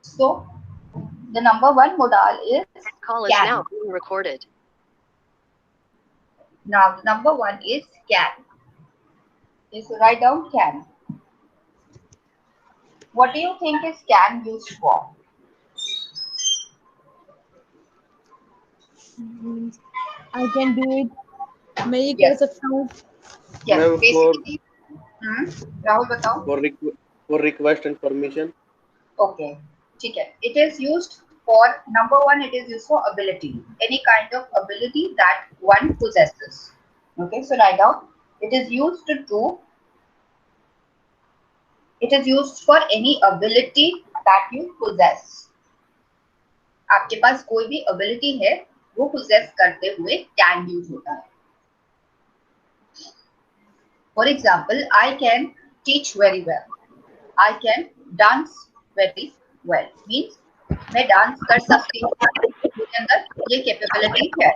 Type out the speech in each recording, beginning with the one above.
So the number one modal is Call is can. now being recorded. Now the number one is can. Okay, so write down can. What do you think is can used for? Means I can do it. मैं ये कर Yes, सकता हूँ. yes. Ma'am, Basically, Rahul बताओ. for request and permission. Okay, ठीक है. It is used for number one. It is used for ability. Any kind of ability that one possesses. Okay, so write down. It is used to. It is used for any ability that you possess. आपके पास कोई भी ability है वो possess करते हुए can use होता है. For example, I can teach very well. I can dance very well. Means मैं डांस कर सकती हूँ. मेरे अंदर ये कैपेबिलिटी है.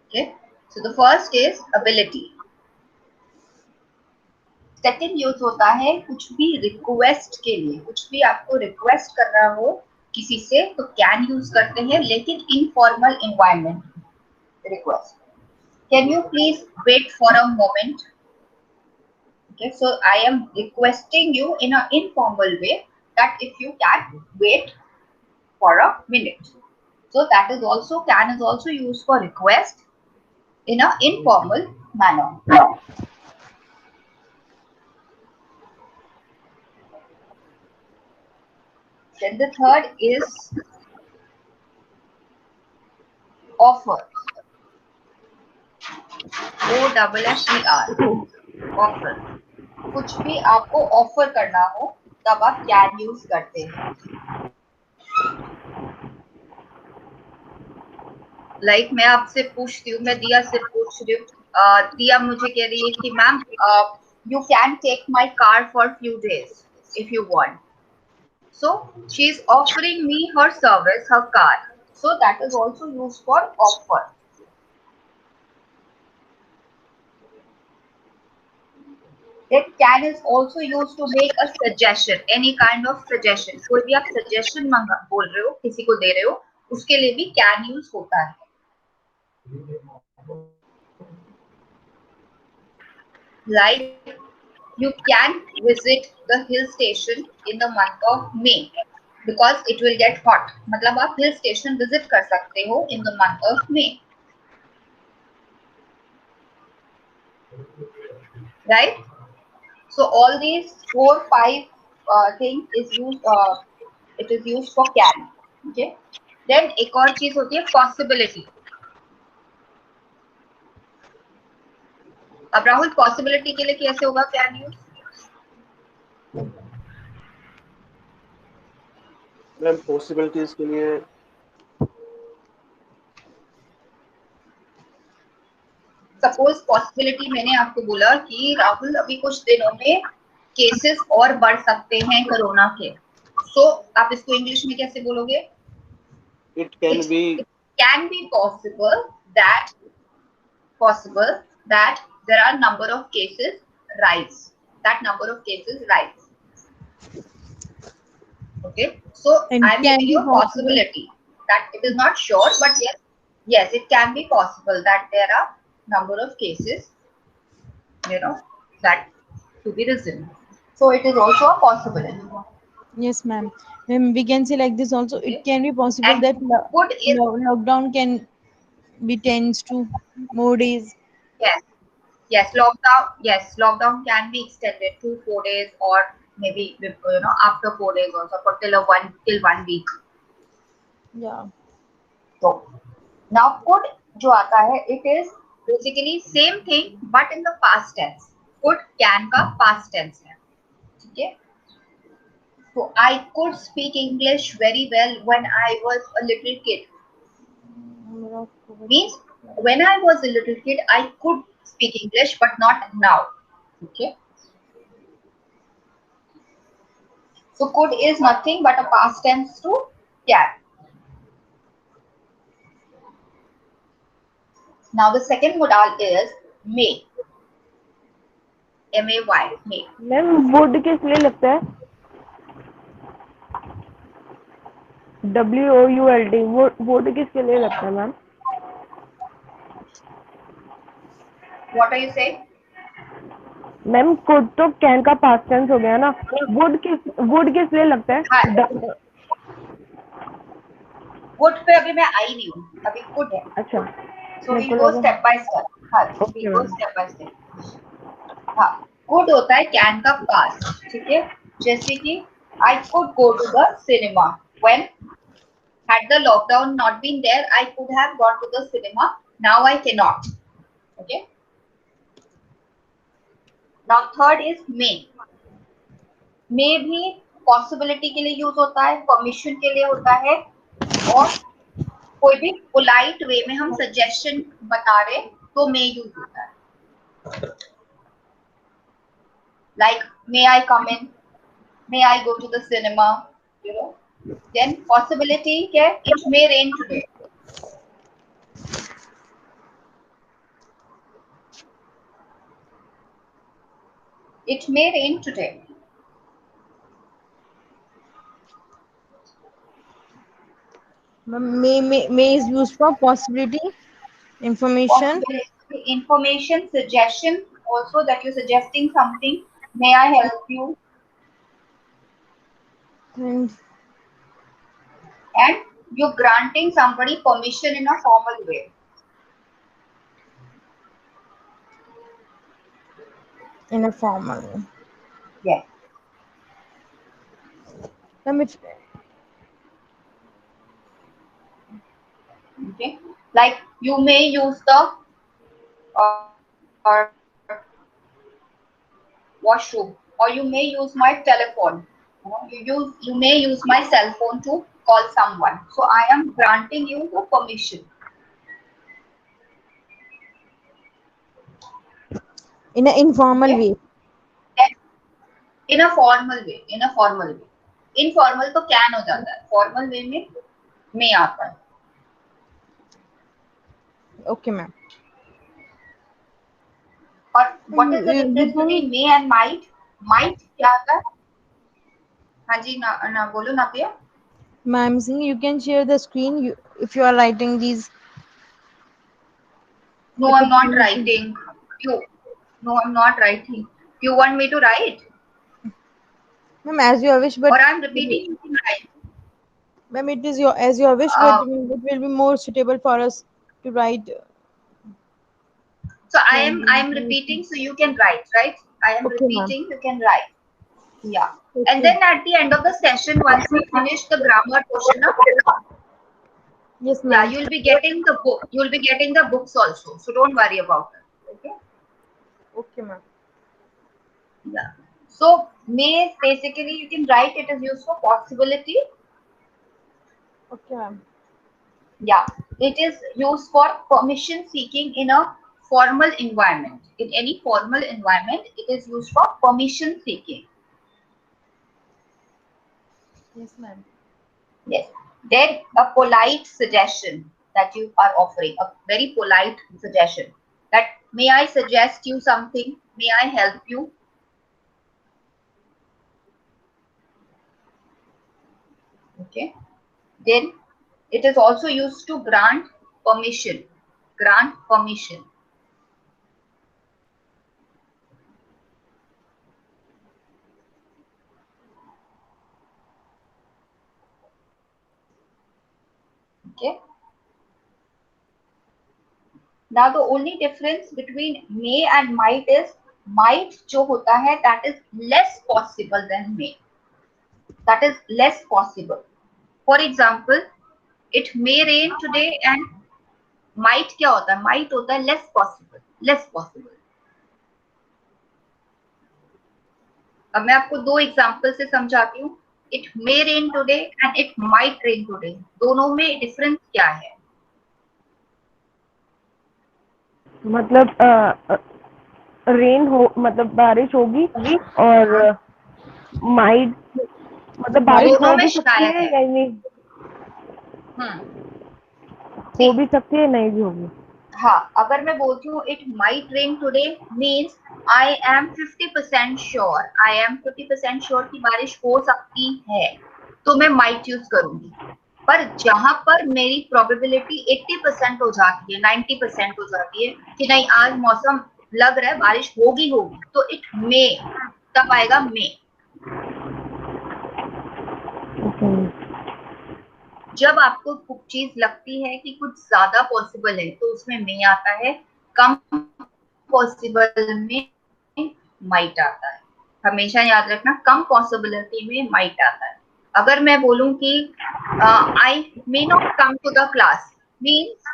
Okay. So the first is ability. Second use होता है कुछ भी रिक्वेस्ट के लिए. कुछ भी आपको रिक्वेस्ट करना हो किसी से तो कैन यूज करते हैं, लेकिन informal environment. Request. Can you please wait for a moment. Okay, so I am requesting you in an informal way that if you can wait for a minute. So that is also can is also used for request in an informal manner. Then the third is offer. OFFER. Offer. कुछ भी आपको offer करना हो तब आप can use करते हैं. Like मैं आपसे पूछती हूँ, मैं दिया से पूछ रही हूँ. दिया मुझे कह रही है कि ma'am you can take my car for few days if you want. So she is offering me her service, her car. So that is also used for offer. That can is also used to make a suggestion, any kind of suggestion. कोई भी आप suggestion बोल रहे हो, किसी को दे रहे हो, उसके लिए भी can use होता है. Like you can visit the hill station in the month of May because it will get hot. मतलब आप hill station visit कर सकते हो in the month of May. Right? So all these 4-5 things is used. It is used for can. Okay. Then एक और चीज होती है possibility. अब राहुल possibility के लिए कैसे होगा can use? मैम पॉसिबिलिटीज के लिए सपोज पॉसिबिलिटी मैंने आपको बोला कि राहुल अभी कुछ दिनों में केसेस और बढ़ सकते हैं कोरोना के. सो आप इसको इंग्लिश में कैसे बोलोगे? It can be It can be possible that there are number of cases rise. That number of cases rise. Okay, so And I am can giving be you a possible. possibility that it is not sure, but yes, it can be possible that there are number of cases, that to be risen. So it is also a possibility. Yes, ma'am. We can say like this also. It Okay, can be possible and that could is lockdown can be tends to more days. yes, yes, lockdown. Yes, lockdown can be extended to 4 days or maybe after 4 days also for till 1 week. Yeah. So now could जो आता है it is basically same thing but in the past tense. Could can का past tense है. ठीक है. So I could speak English very well when I was a little kid. Means when I was a little kid I could speak English but not now. Okay. So could is nothing but a past tense to can. Now the second modal is may. MAY, may. Ma'am would किस लिए लगता है? WOULD, would किसके लिए लगता है ma'am? What are you saying? Ma'am could तो can का पास्ट टेंस हो गया ना, वुड किस लिए लगता है? हाँ, would पे अभी मैं आई नहीं हूँ, अभी could है. अच्छा, So मेरे we'll को go लगा। step by step. हाँ, Okay, we'll go ma'am. step by step. हाँ, could होता है can का past, ठीक है? जैसे कि I could go to the cinema when had the lockdown not been there, I could have gone to the cinema. Now I cannot. Okay. Now third is may. May भी possibility के लिए use होता है, permission के लिए होता है, और कोई भी पोलाइट वे में हम सजेशन बता रहे तो मे यूज होता है. Like may I come in, may I go to the cinema, you know. Then possibility क्या है? It may rain today. It may rain today. May is used for possibility, information, Possibility, information, suggestion, also that you're suggesting something. May I help you? and And you're granting somebody permission in a formal way. in a formal. Yes. Ma'am, if Okay. Like you may use the uh, washroom, or you may use my telephone. You may use my cell phone to call someone. So I am granting you the permission. in an informal Okay. way. Then in a formal way. In a formal way. Informal तो can हो जाता है. Formal way में may आता है. Okay, ma'am. और what is the You difference can, between may and might? Might क्या आता है? हाँ जी, ना बोलो ना पिया. ma'am, saying you can share the screen if you are writing these. No, I'm not writing. You. No, I'm not writing. You want me to write? Ma'am, as you wish, but Or I'm repeating, you can write. ma'am, it is your as your wish, but Uh, it will be more suitable for us to write. so I'm repeating, so you can write, right? I am Okay, ma'am. repeating, you can write. Yeah. And Okay. then at the end of the session, once we finish the grammar portion of, Yes, yeah, ma'am. you'll be getting the book. You'll be getting the books also. So don't worry about it. Okay. Okay, ma'am. Yeah. So may basically you can write it is used for possibility. Okay, ma'am. Yeah. It is used for permission seeking in a formal environment. In any formal environment, it is used for permission seeking. Yes, ma'am. Yes. Then a polite suggestion that you are offering, a very polite suggestion that may I suggest you something? May I help you? Okay. Then it is also used to grant permission. Grant permission. Okay. Now the only difference between may and might is might जो होता है that is less possible than may. That is less possible. For example, it may rain today and might क्या होता है? Might होता है less possible. Less possible. अब मैं आपको दो एग्जाम्पल से समझाती हूँ. It may rain today and it might rain today. दोनों में डिफरेंस क्या है? मतलब रेन हो मतलब बारिश होगी, और माइट मतलब बारिश दोनों हो में भी सकती शायद है है. या नहीं, हो भी सकती है नहीं भी होगी. हाँ, अगर मैं बोलती हूँ it might rain today means I am 50% sure, I am 50% sure कि बारिश हो सकती है, तो मैं माइट यूज करूंगी। पर जहां पर मेरी प्रोबेबिलिटी 80% हो जाती है, 90% हो जाती है कि नहीं आज मौसम लग रहा है बारिश होगी होगी, तो इट मे, तब आएगा मे। जब आपको कुछ चीज लगती है कि कुछ ज्यादा पॉसिबल है तो उसमें मे आता है, कम पॉसिबल में माइट आता है। हमेशा याद रखना, कम पॉसिबिलिटी में माइट आता है। अगर मैं बोलूं कि I may not come to the class means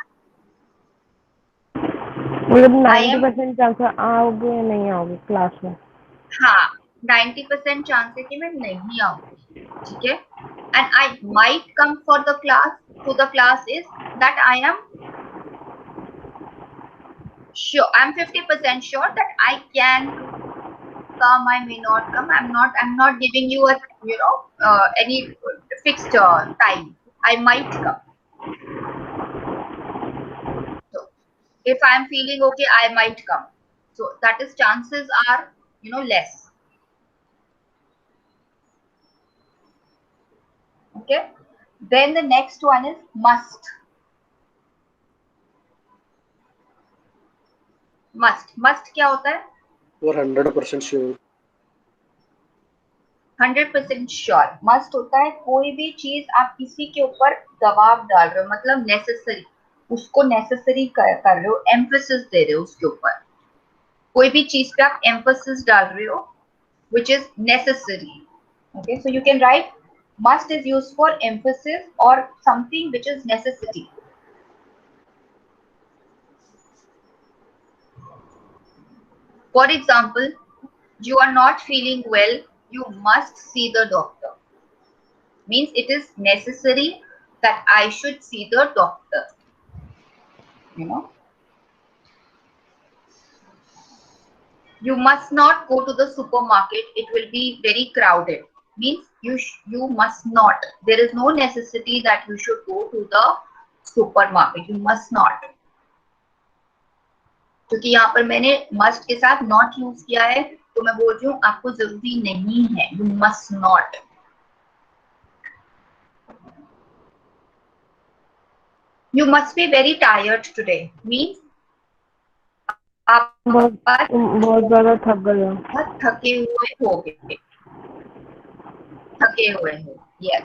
मतलब आई एम, 90% चांस आओगे या नहीं आओगे क्लास में। हाँ 90% चांस है कि मैं नहीं आऊंगी, ठीक है। And I might come for the class, to the class is that I am sure, I'm 50% sure that I can come, I may not come. I'm not giving you a, any fixed time. I might come. So if I'm feeling okay, I might come. So that is chances are, less. Okay. Then the next one is must. Must क्या होता है? और 100% sure. 100% sure must होता है कोई भी चीज आप किसी के ऊपर दबाव डाल रहे हो, मतलब नेसेसरी, उसको नेसेसरी कर रहे हो, एम्फेसिस दे रहे हो उसके ऊपर। कोई भी चीज पे आप एम्फेसिस डाल रहे हो which is necessary. Okay, so you can write must is used for emphasis or something which is necessity. For example, you are not feeling well, you must see the doctor. Means it is necessary that I should see the doctor. You must not go to the supermarket, it will be very crowded. Means you must not, there is no necessity that you should go to the supermarket, you must not. क्योंकि यहाँ पर मैंने must के साथ not use किया है, तो मैं बोल रही हूँ आपको जरूरी नहीं है, you must not. You must be very tired today means आप बहुत ज्यादा थक गए हो, बहुत थके हुए होगे, थके हुए हो। Yes,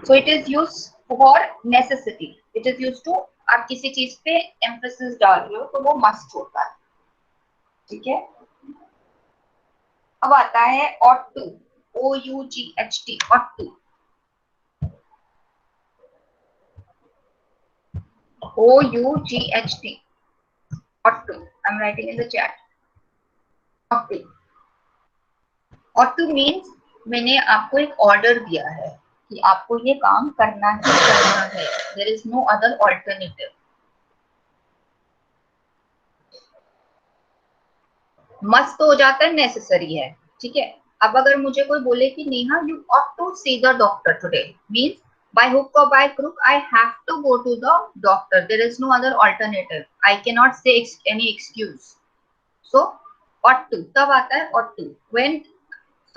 so it is use for necessity, it is use to, आप किसी चीज पे एम्फेसिस डाल रहे हो तो वो मस्ट होता है, ठीक है। अब आता है ought to, OUGHT, ought to, OUGHT, ought to. I'm writing in the chat. ought to. ought to means मैंने आपको एक ऑर्डर दिया है कि आपको ये काम करना ही करना है, there is no other alternative. Must तो हो जाता है नेसेसरी है, ठीक है। अब अगर मुझे कोई बोले कि Neha you ought to see the doctor today means by hook or by crook I have to go to the doctor, there is no other alternative, I cannot say any excuse. So ought to तब आता है ought to when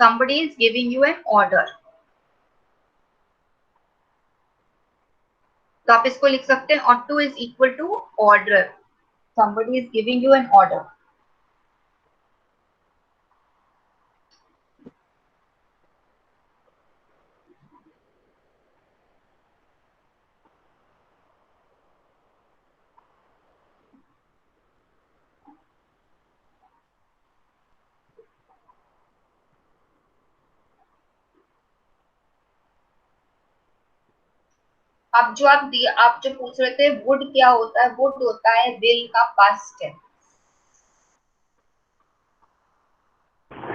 somebody is giving you an order. तो आप इसको लिख सकते हैं ought to is equal to order, somebody is giving you an order. अब जो आप जो पूछ रहे थे वुड क्या होता है, वुड होता है विल का पास्ट टेंस।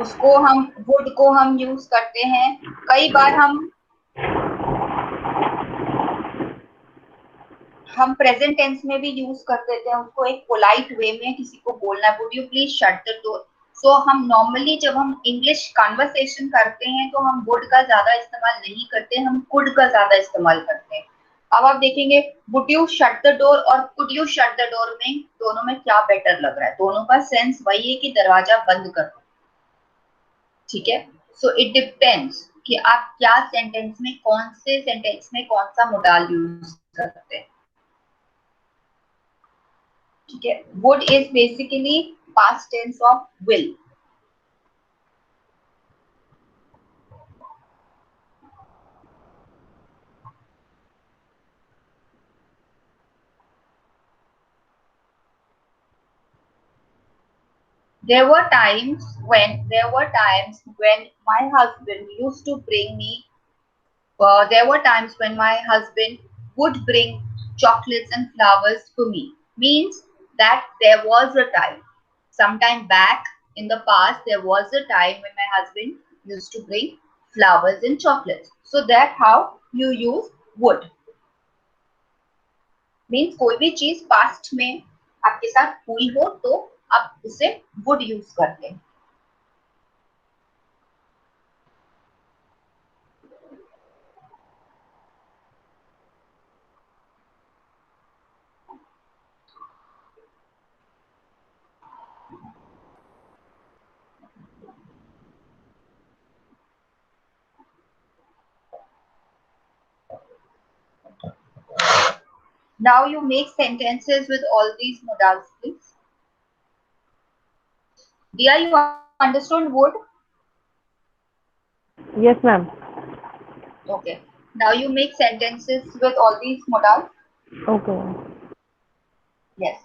उसको हम वुड को हम यूज करते हैं, कई बार हम प्रेजेंट टेंस में भी यूज कर देते हैं उसको, एक पोलाइट वे में किसी को बोलना है would you please shut the door. So हम नॉर्मली जब हम इंग्लिश कन्वर्सेशन करते हैं तो हम वुड का ज्यादा इस्तेमाल नहीं करते, हम कुड का ज्यादा इस्तेमाल करते हैं। अब आप देखेंगे would you shut the door और could you shut the door में दोनों में क्या बेटर लग रहा है? दोनों का सेंस वही है कि दरवाजा बंद कर दो, ठीक है। सो इट डिपेंड्स कि आप क्या सेंटेंस में, कौन से सेंटेंस में कौन सा मोडाल यूज करते हैं, ठीक है। Would is basically past tense of will. There were times when my husband used to bring me. There were times when my husband would bring chocolates and flowers for me. Means that there was a time, sometime back in the past, there was a time when my husband used to bring flowers and chocolates. So that how you use would. Means कोई भी चीज past में आपके साथ हुई हो तो आप उसे would यूज करते हैं। Now you make sentences with all these modals, please. Dia, you understood would? Yes, ma'am. Okay. Now you make sentences with all these modals. Okay. Yes.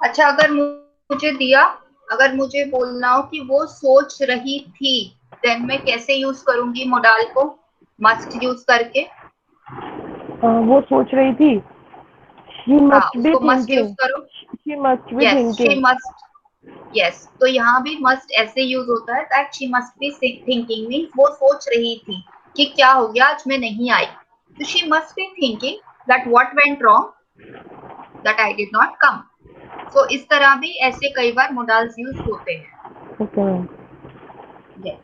अच्छा, अगर मुझे बोलना हो कि वो सोच रही थी, देन मैं कैसे यूज करूंगी मोडाल को मस्ट यूज करके? वो सोच रही थी। She हाँ, must be उसको मस्ट यूज thinking. करो। She must be yes, she thinking. Must. Yes, तो यहाँ भी मस्ट ऐसे यूज होता है that she must be thinking, means वो सोच रही थी कि क्या हो गया आज मैं नहीं आई, तो she must be thinking that what went wrong, that I did not come. So इस तरह भी ऐसे कई बार मोडाल्स यूज होते हैं। Okay, ma'am. Yes.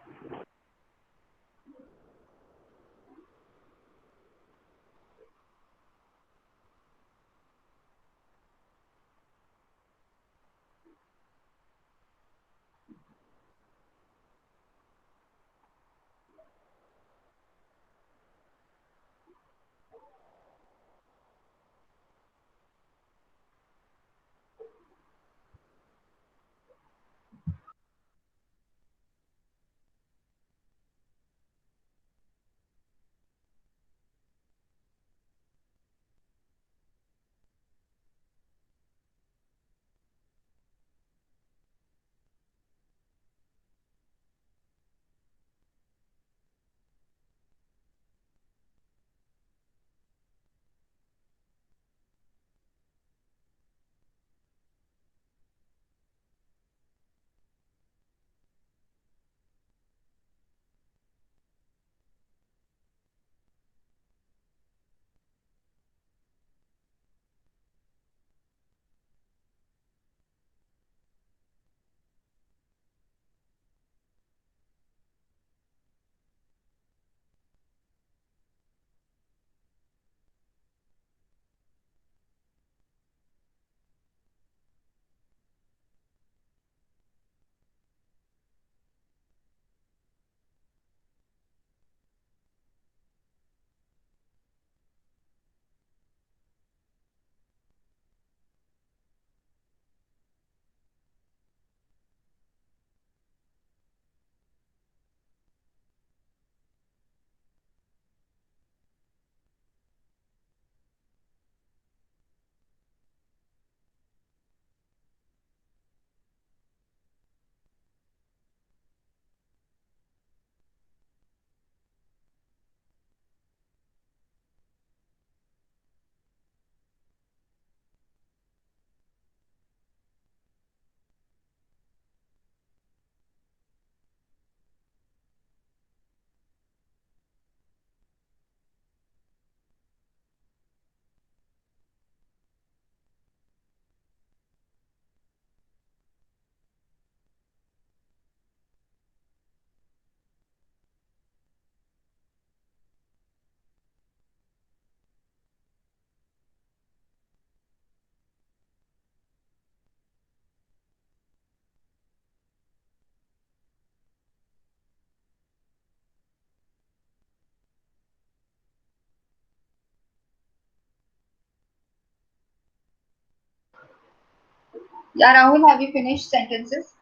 Yeah, Rahul, have you finished sentences?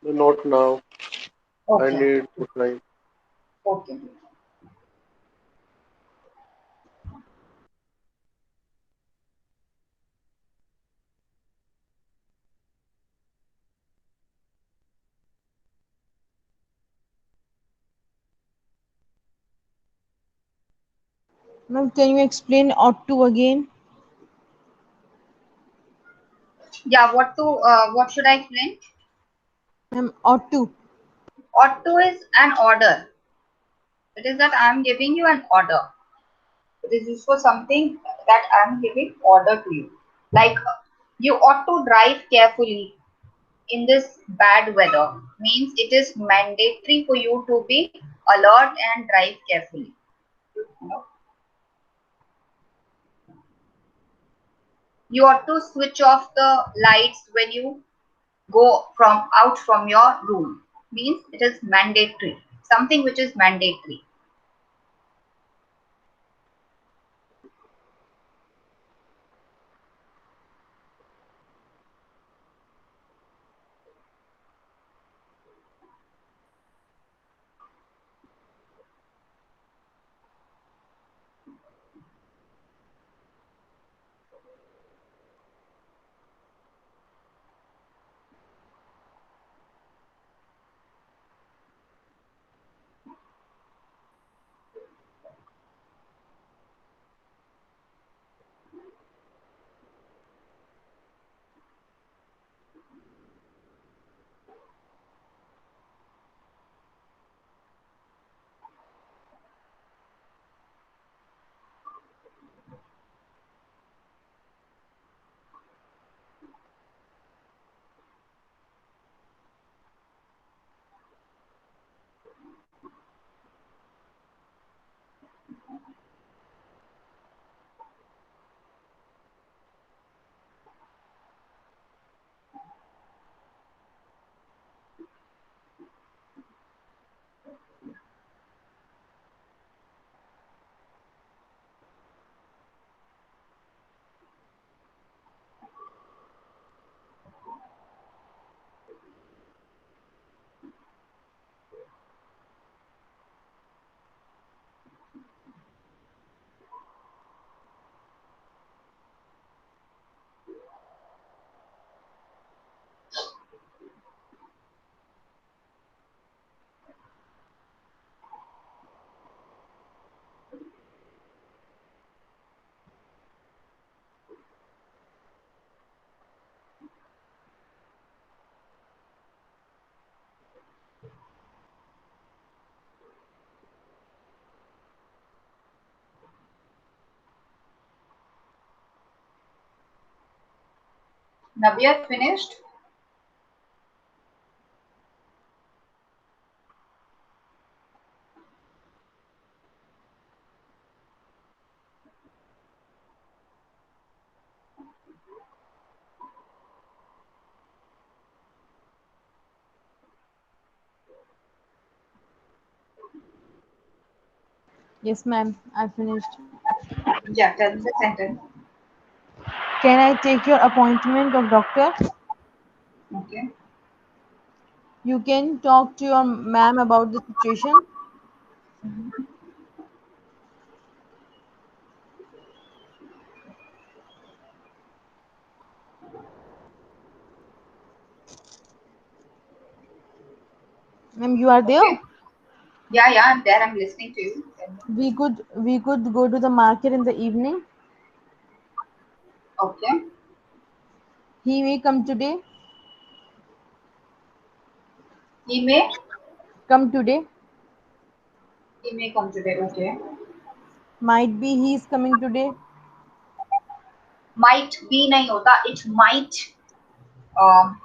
Not now. I Okay. need more time. Okay. Ma'am, can you explain ought to again? Yeah, what should I explain? Ma'am, ought to. Ought to is an order. It is that I am giving you an order. It is used for something that I am giving order to you. Like you ought to drive carefully in this bad weather. Means it is mandatory for you to be alert and drive carefully. You know? You ought to switch off the lights when you go from out from your room. Means it is mandatory. Something which is mandatory. Nabia finished? Yes, ma'am. I finished. Yeah, tell the sentence. Can I take your appointment of doctor? Okay. You can talk to your ma'am about the situation. Ma'am, you are there? Okay. Yeah, I'm there. I'm listening to you. We could go to the market in the evening. Okay. He may come today. He may Come today. he may come today. Okay. Might be he is coming today. Might be नहीं होता. It might. Um.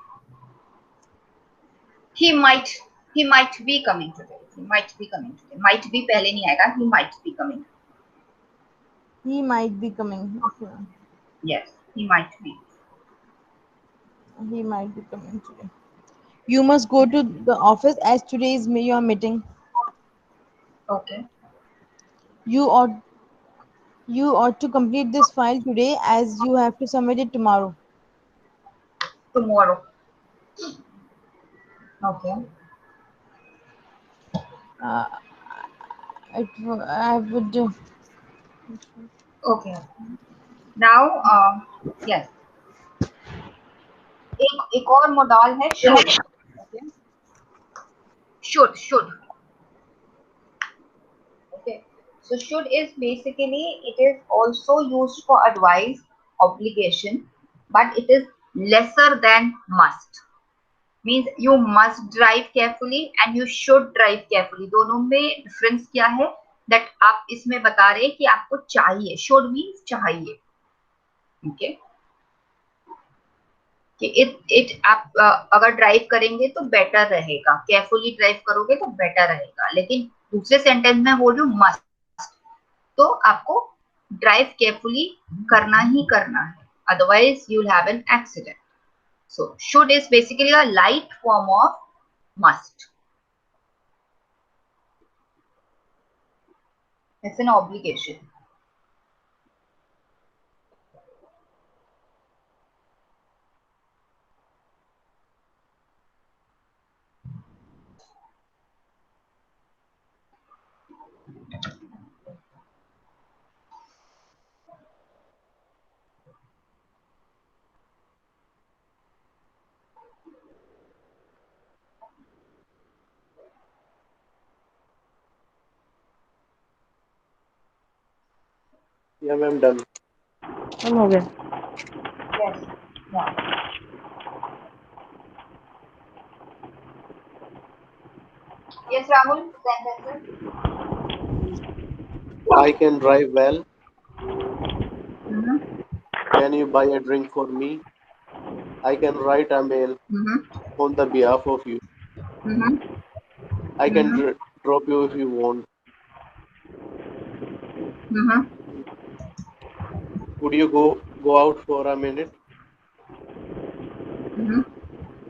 He might. He might be coming today. He might be coming today. Might be पहले नहीं आएगा. He might be coming. He might be coming. Okay. Yes. He might be. He might be coming today. You must go to the office as today is your meeting. Okay. You ought you ought to complete this file today as you have to submit it tomorrow. tomorrow. Okay. I would. Okay. Now, yes. एक और modal है should. Okay. Should. Okay. So should is basically, it is also used for advice, obligation, but it is lesser than must. Means you must drive carefully and you should drive carefully. दोनों में difference क्या है? That आप इसमें बता रहे हैं कि आपको चाहिए. Should means चाहिए. Okay. कि आप अगर ड्राइव करेंगे तो बेटर रहेगा, केयरफुली ड्राइव करोगे तो बेटर रहेगा. लेकिन दूसरे सेंटेंस में बोल रही हूँ मस्ट, तो आपको ड्राइव केयरफुली करना ही करना है, otherwise you will have an accident. So should is basically a light form of must. It's an obligation. Yeah, ma'am, done. हम हो गए. Yes. Yeah. Yes, Rahul. Sentences. I can drive well. Mm-hmm. Can you buy a drink for me? I can write a mail Mm-hmm. on the behalf of you. Mm-hmm. I can Mm-hmm. drop you if you want. Mm-hmm. Could you go out for a minute? Mm-hmm.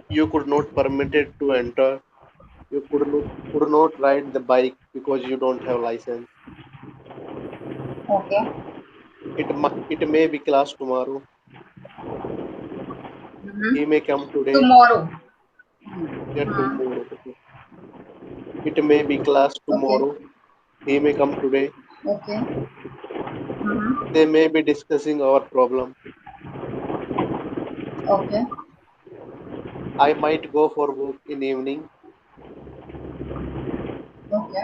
You could not permitted to enter. You could not ride the bike because you don't have license. Okay. It may be class tomorrow. Mm-hmm. He may come today. Tomorrow. Yeah, Uh, tomorrow. Okay. It may be class tomorrow. He may come today. Okay. Mm-hmm. They may be discussing our problem. Okay. I might go for walk in evening. Okay.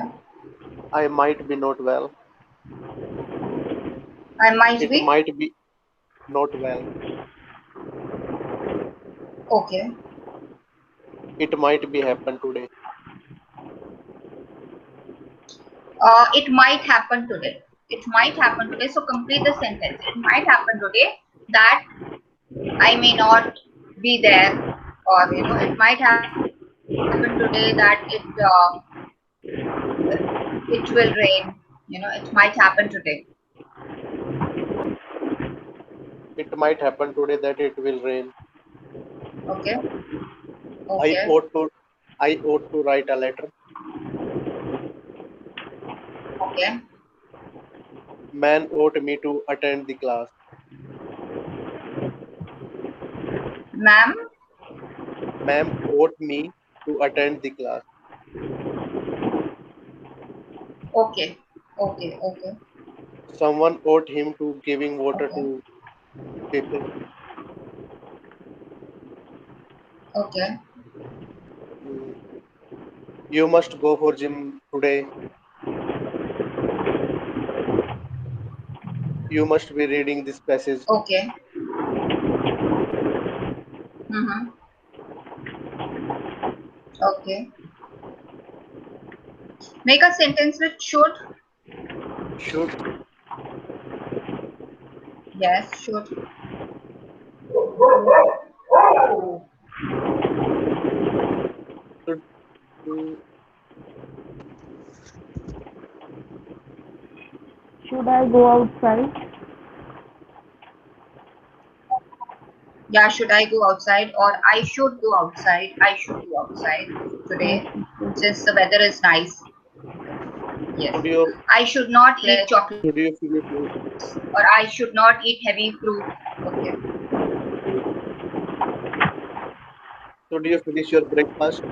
I might be not well. I might It be. might be not well. Okay. It might be happen today. It might happen today. It might happen today. So complete the sentence. It might happen today that I may not be there, or it might happen today that it will rain. It might happen today. It might happen today that it will rain. Okay. I Okay. ought to write a letter. Okay. Man ought me to attend the class. Ma'am. Ma'am ought me to attend the class. Okay. Okay. Okay. Someone ought him to giving water to people. Okay. You must go for gym today. You must be reading this passage. Okay. Mm-hmm. Okay. Make a sentence with should. Should. Yes, should. Should I go outside? Yeah, should I go outside, or I should go outside. I should go outside today since the weather is nice. Yes. I should not eat chocolate, Should you feel it? or I should not eat heavy fruit. Okay. should you finish your breakfast?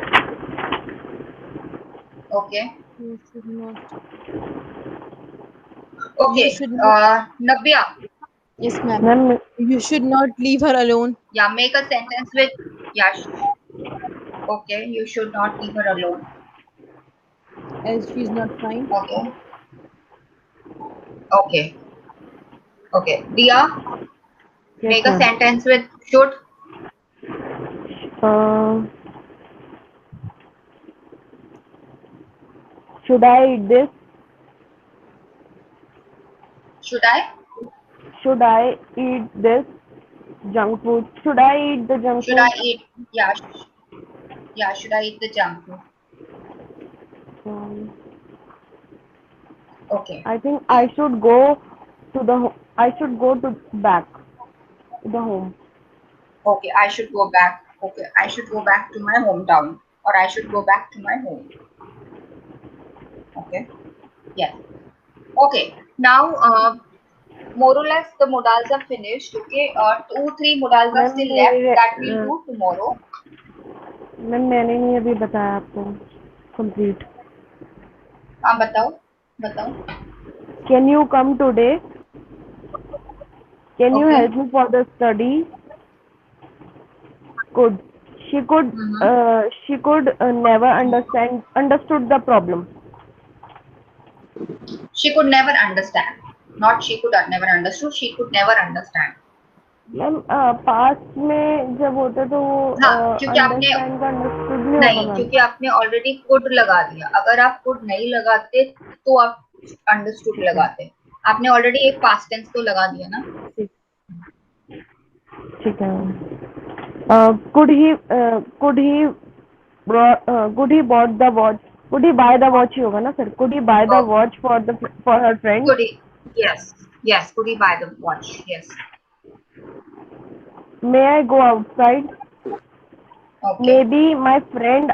Okay. You should not. Okay. You should not. Nabya. Yes, ma'am. Ma'am You should not leave her alone. Yeah, make a sentence with yeah. Okay, you should not leave her alone. As she's not fine. Okay. Okay. Okay. Dia, yes make a ma'am sentence with should. should I eat this? Should I? Should I eat this junk food? Should I eat the junk Should I food? eat? Yeah. Yeah. Should I eat the junk food? Um, Okay. I think I should go to the. I should go to back to the home. Okay. I should go back. Okay. I should go back to my hometown, or I should go back to my home. Okay. Yes. Okay. Now, more or less the modals are finished. Okay. 2-3 modals are ma'am still left मेरे that we'll do tomorrow. Ma'am मैंने नहीं अभी बताया आपको complete. हाँ बताओ. बताओ. Can you come today? Can you Okay. help me for the study? Could she could never understood the problem. She could never understand. Not she could never understood. She could never understand. Ma'am past में जब होता तो वो हाँ, क्योंकि आपने understand का understood नहीं होगा नहीं, मैम. क्योंकि आपने ऑलरेडी कुड लगा दिया. अगर आप कुड नहीं लगाते तो आप अंडरस्टूड लगाते. आपने ऑलरेडी एक पास्ट टेंस तो लगा दिया ना. ठीक है ma'am. could he bought the watch? Could he buy the watch ही होगा ना sir? Could he buy the watch for her friend? Could he? Yes. Could he buy the watch? Yes. May I go outside? Okay. Maybe my friend,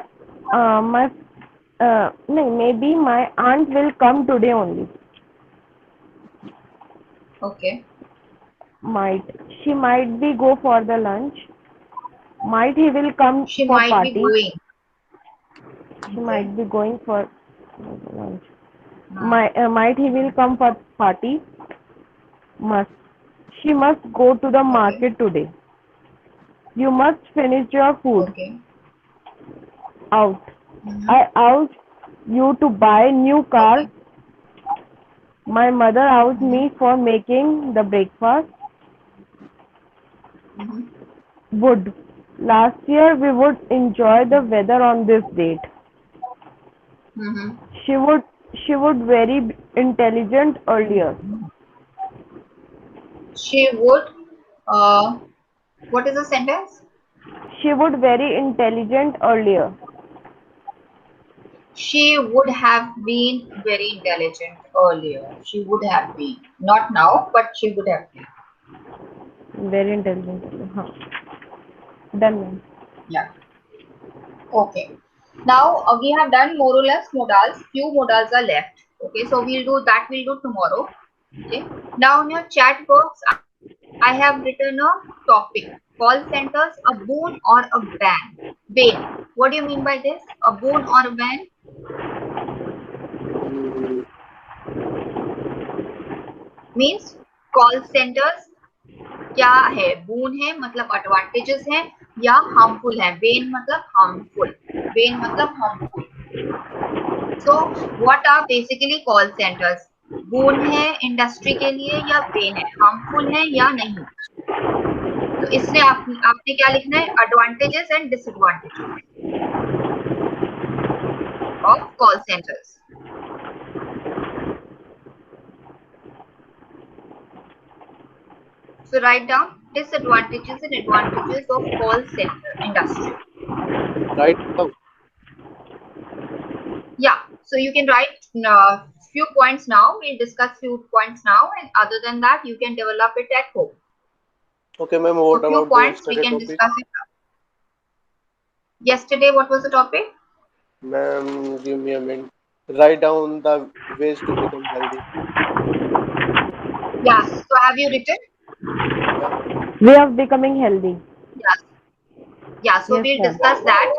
maybe my aunt will come today only. Okay. She might be go for the lunch. Might he will come She for might party. be going. She might be going for lunch. Might he will come for party. She must go to the market today. You must finish your food. Okay. Out. I asked you to buy new car. Okay. My mother asked me for making the breakfast. Would. Last year we would enjoy the weather on this date. She would very intelligent earlier. She would. What is the sentence? She would very intelligent earlier. She would have been very intelligent earlier. She would have been. Not now, but she would have been. Very intelligent earlier. Huh. Done, ma'am. Yeah. Okay. Now we have done more or less modals. Few modals are left. Okay, so we'll do that. We'll do tomorrow. Okay. Now in your chat box, I have written a topic. Call centers, a boon or a ban. Bane. What do you mean by this? A boon or a ban? Means call centers क्या है? boon है मतलब advantages है या harmful है? bane मतलब harmful. bane मतलब harmful. So what are basically call centers? boon है इंडस्ट्री के लिए या bane है? harmful है या नहीं? तो इसलिए आपने क्या लिखना है? advantages and disadvantages of call centers. So write down disadvantages and advantages of call center industry. Right now. Yeah, so you can write few points now. We'll discuss few points now, and other than that, you can develop it at home. Okay, ma'am. What So few about the points we yesterday can topic? discuss it. Yesterday, what was the topic? Ma'am, give me a minute. Write down the ways to become healthy. Yeah. So have you written? Way of becoming healthy. Yes. Yeah, so Yes, we'll ma'am. discuss that.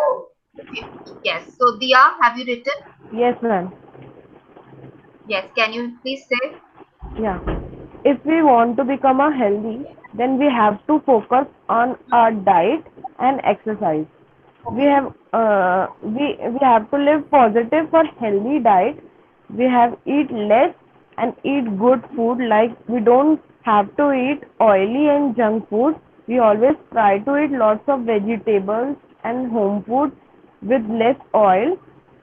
Yes. So Dia, have you written? Yes, ma'am. Yes. Can you please say? Yeah. If we want to become a healthy, then we have to focus on our diet and exercise. We Okay. have we have to live positive for healthy diet. We have eat less and eat good food. Like we don't have to eat oily and junk food. We always try to eat lots of vegetables and home food with less oil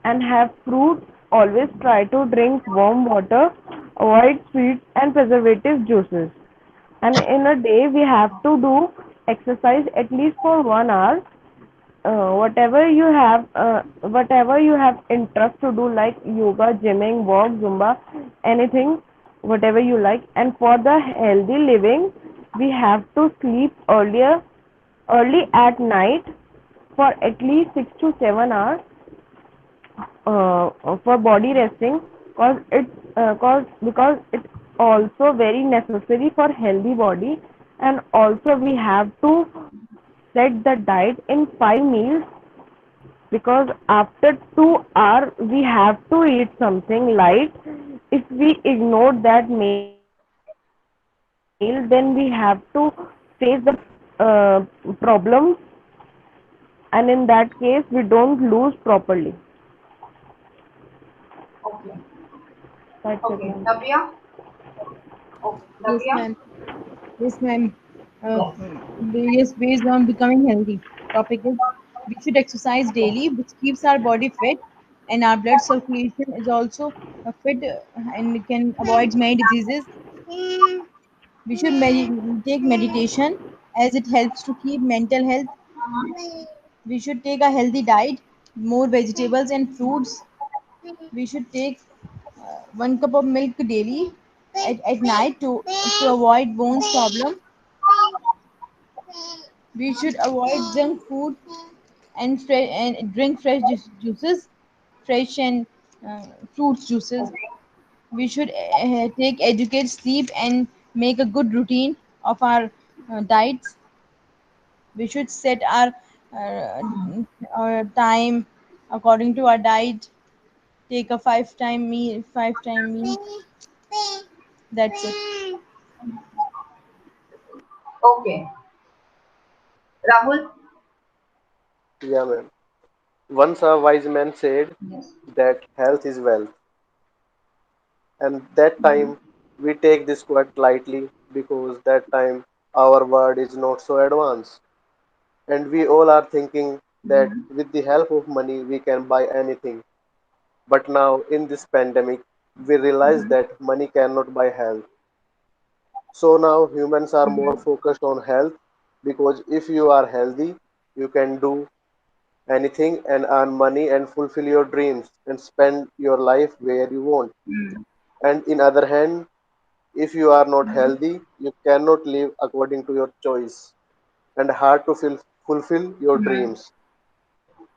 and have fruit. Always try to drink warm water. Avoid sweets and preservative juices. And in a day we have to do exercise at least for 1 hour. Whatever you have interest to do, like yoga, gymming, walk, zumba, anything, whatever you like. And for the healthy living, we have to sleep early at night for at least 6 to 7 hours for body resting, because it's also very necessary for healthy body. And also we have to set the diet in 5 meals, because after 2 hours we have to eat something light. If we ignore that meal, then we have to face problems, and in that case we don't lose properly. Okay. That's it, Okay. ma'am. Navya. Okay. Yes, Navya. ma'am. Yes, ma'am. Yes. Yes, based on becoming healthy. Topic is we should exercise daily, which keeps our body fit, and our blood circulation is also fit and can avoid many diseases. We should take meditation as it helps to keep mental health. We should take a healthy diet, more vegetables and fruits. We should take 1 cup of milk daily at night to avoid bones problem. We should avoid junk food and drink fresh juices, fresh and fruits juices. Okay. We should take educate sleep and make a good routine of our diets. We should set uh, our time according to our diet. Take a five time meal. That's it. Okay. Rahul. Yeah, ma'am. Once a wise man said Yes. that health is wealth, and that time we take this quite lightly because that time our world is not so advanced, and we all are thinking that Mm-hmm. with the help of money we can buy anything. But now in this pandemic, we realize Mm-hmm. that money cannot buy health. So now humans are more Mm-hmm. focused on health because if you are healthy, you can do anything and earn money and fulfill your dreams and spend your life where you want. And in other hand, if you are not Mm-hmm. healthy, you cannot live according to your choice and hard to fulfill your Mm-hmm. dreams.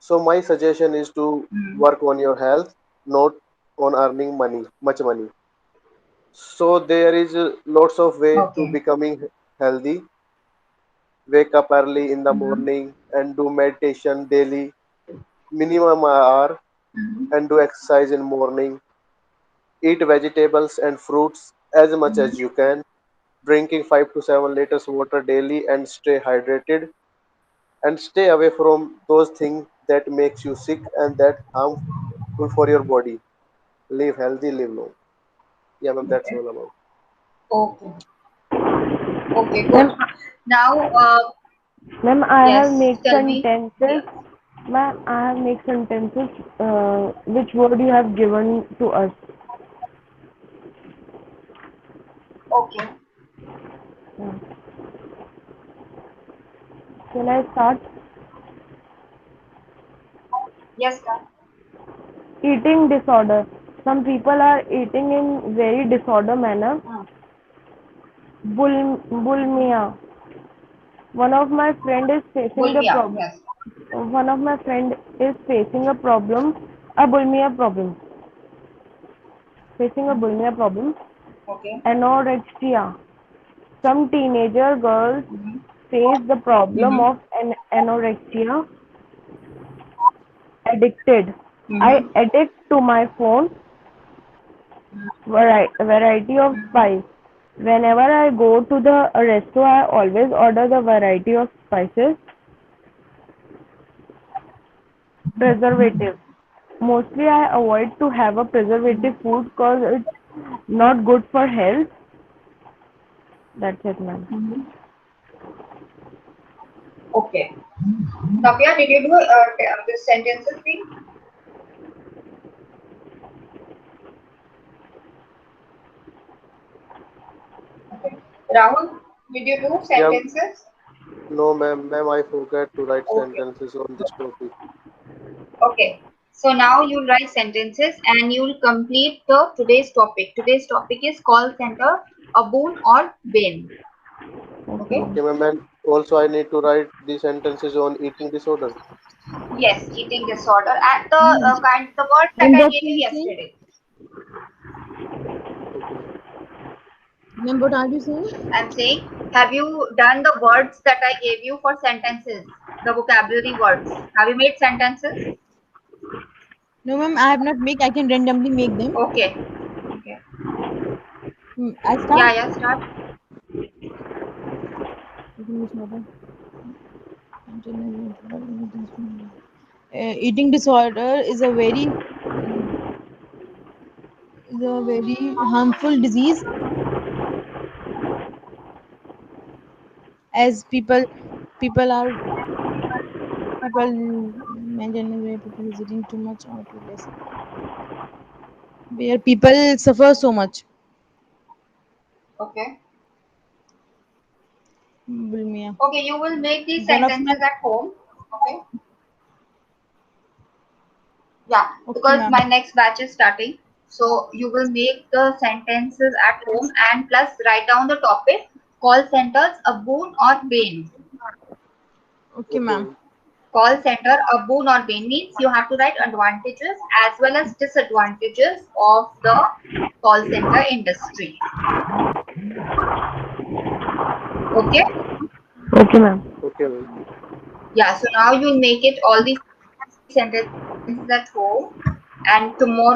So my suggestion is to Mm-hmm. work on your health, not on earning money, much money. So there is lots of way to Okay. becoming healthy. Wake up early in the Mm-hmm. morning and do meditation daily, minimum hour, Mm-hmm. and do exercise in morning. Eat vegetables and fruits as much as you can. Drinking 5 to 7 liters water daily and stay hydrated. And stay away from those things that makes you sick and that harmful for your body. Live healthy, live long. Yeah, ma'am, that's Okay. all about. Okay. Okay. Good. Ma'am, Now, ma'am, I have yes. make Tell me. sentences. Yes. Ma'am, I have make sentences. Which word you have given to us? Okay. Can I start? Yes, ma'am. Eating disorder. Some people are eating in very disorder manner. Bulimia. One of my friend is facing the Bulimia. problem. Yes. One of my friend is facing a problem, a bulimia problem. Facing a Mm-hmm. bulimia problem. Okay. Anorexia. Some teenager girls Mm-hmm. face the problem Mm-hmm. of an anorexia addicted. I Mm-hmm. addict to my phone variety of spice. Whenever I go to the restaurant, I always order the variety of spices. Preservative. Mostly I avoid to have a preservative food because it's not good for health. That's it, ma'am. Mm-hmm. Okay. Navya, did you do this sentences thing? Okay. Rahul, did you do Yeah, sentences? no, ma'am, I forgot to write Okay. sentences on this topic. Okay. So now you'll write sentences and you'll complete the today's topic. Today's topic is call center, a boon or bane. Okay, Okay. ma'am. Okay, ma'am, and also I need to write the sentences on eating disorder. Yes, eating disorder and the Hmm. the words that And I what gave are you you saying? yesterday. Okay, ma'am. Ma'am, what are you saying? I'm saying, have you done the words that I gave you for sentences? The vocabulary words. Have you made sentences? No, ma'am, I have not make. I can randomly make them. Okay. Okay. I start. Yeah, yeah, start. Eating disorder is a very harmful disease as people imagine where people is eating too much or too less, where people suffer so much. Okay. Bulimia. Okay, you will make these One of my sentences at home. Okay. Yeah, okay, because ma'am. my next batch is starting. So you will make the sentences at home and plus write down the topic, call centers, a boon or bane. Okay, Okay, ma'am. ma'am. Call center, a boon or bane means you have to write advantages as well as disadvantages of the call center industry. Okay. Okay, ma'am. Okay, ma'am. Yeah, so now you'll make it all these sentences at home and tomorrow